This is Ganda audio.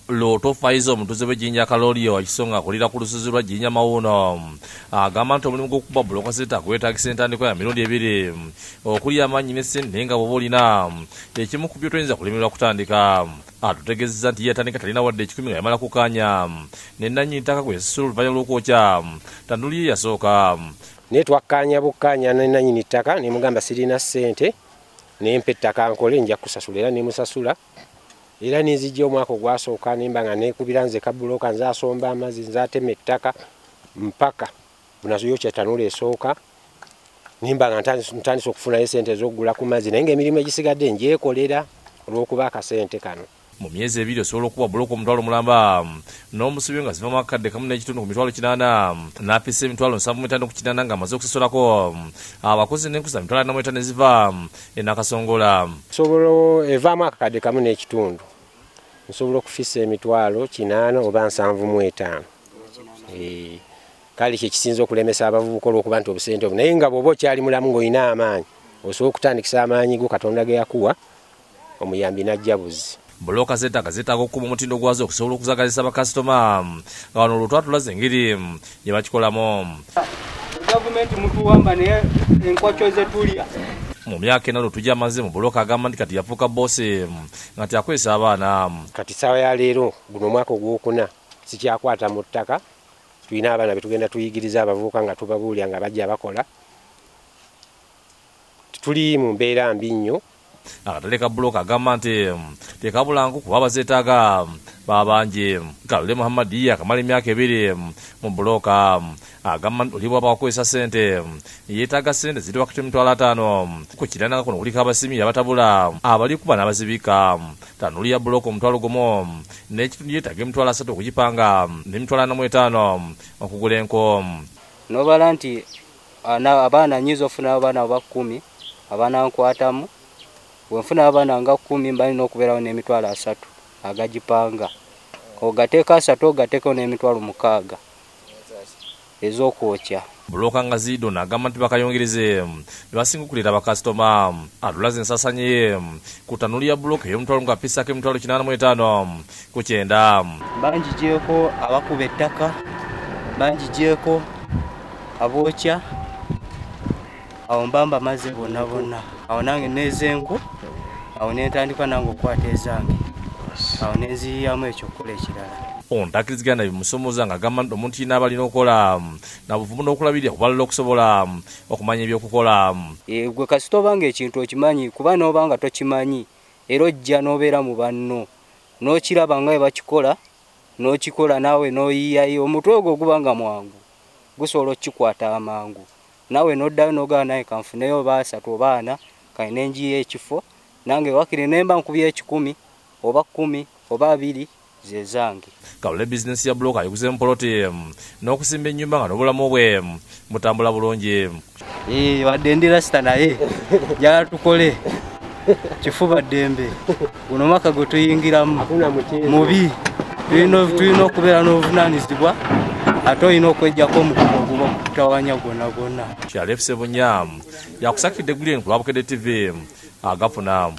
Loto Faizo omutuuze w'ejjinja Kalolio ekisonga akulira ku lusozi lwa Jjinja Mawuuno agamba nti omulimu gw'okukuba bbulooka sente gwetaagisa entandikwa ya mirundi 2 okuli amaanyi ne ssente naye nga bw'oba olina ekimu ku byo toyinza kulemererwa kutandika. Atutegeezezza nti yatandika talina wadde 10 nga yamala kukaanya ne nannyini ttaka gwe yasasula oluvannyuma lw'okwokya tanduli ye yasooka. Naye twakkaanya bukkaanya ne nannyini ttaka ne mugamba sirina ssente ne mpa ettaka nkole nja kusasula era ne musasula. Era nizijja omwaka ogwasooka nimba nga neekubira nze kabbulooka nze asomba amazzi nze atema ettaka mpaka bunazo yokya tanula esooka nimba nga ntandise okufunayo ssente ez'okugula ku mazzi naye ng'emirimu egisigadde njekolera olw'okuba akasente kano. Mu myezi ebiri osobola okuba bbulooka omutwalo mulamba n'omusibe nga zivamu akakadde kamu n'ekitundu ku mitwalo 80 n'apisa emitwalo 7.5 ku 80 ng'amaze okusasulako abakozi n'enkuza mitwalo 45 ne ziva Nakasongola. Nsobola evaamu akakadde kamu n'ekitundu nsobola okufisa emitwalo 8 oba 75. Kale kye kisinza okulemesa abavubuka olw'okuba nti obusente obwo naye nga bw'oba okyali mulamu ng'olina amaanyi osobola okutandikisa amaanyi go Katonda ge yakuwa omuyambi n'ajja buzzi. Bbulooka zeetaaga okukuba omutindo gwazo okusobola okuzagazisa bakasitoma nga wano olwo twatulaze engeri gye bakikolamu. Gavumenti mutuwamba naye enkwakyo ze tulya. Mu myaka 4 tujja amaze mu bbulooka agamba nti kati yafuuka boosi nga tyakozesa abaana. Kati ssaawa ya leero guno omwaka ogwokuna sikyakwata mu ttaka tulina abaana be tugenda tuyigiriza abavubuka nga tubabuulya nga bajja bakola. Tuli mu mbeera mbi nnyo. Akatale ka bbulooka agamba nti tekabulangu kuba abazeetaaga babangi. Kalule Muhammad akamala emyaka 2 mu bbulooka agamba nti olibwa bakozesa ssente yeetaaga ssente ziri wakati emitwalo 5 ku kiranga kuno kuliko abasimi abatabula abali kuba n'abazibika. Tanuli ya bbulooka omutwalo gumu n'ekitundu yeetaaga emitwalo 3 okugipanga n'emitwalo 45 okugula enko. Nobala nti abaana nyiza ofuna abaana ba 10 abaana nkwatamu wenfuna abaana nga 10 mbalina okubeerawo n'emitwalo 3 agagipanga ogateeka 3 ogateekao n'emitwalo 6 ez'okwokya. Bbulooka nga Zido n'agamba nti bakayongereze ne basinga okuleeta bakasitoma. Atulaze ensasanye ye ku tanuli ya bbulooka ey'omutwalo nga apisaako emitwalo 85 ku 9. Bangigyeko abakuba ettaka, bangigyeko abookya, awo mbamba maze bonna bonna awo nange nezenku awo nentandika nange okwata ezange awo nenziyamu ekyo okukola ekirala. Ontakirizigana bimusomoza ng'agamba nti omuntu yina abalina okukola na buvumu n'okulabirira kubalala okusobola okumanya ebyokukola. Gwe kasita obanga ekintu okimanyi kuba n'obanga tokimanyi era ojja n'obeera mu banno n'okiraba nga bwe bakikola n'okikola naawe n'oyiyayo omutwe ogwo gubanga mwangu gusobola okukikwata amangu. Nawe noddayo n'ogaba naye kanfuneyo oba 3 oba 4 kalina enjiya ekifo nange wakiri nemba nkubye 10 oba 10 oba 2 ze zange. Kalule bizinesi ya bbulooka ayiguze mu poloti n'okusimba ennyumba nga n'obulamu bwe mutambula bulungi. Wadde ndi rasita naye njagala tukole kifuba ddembe guno mwaka gwe tuyingiramu mubi tulina okubeera n'obuvunaanyizibwa ate olina okwejjako omukugu oguba kutawanya gwonna gwonna. Kyali FCE Bunya yakusakidde Green ku Lwabukedde TV agafuna.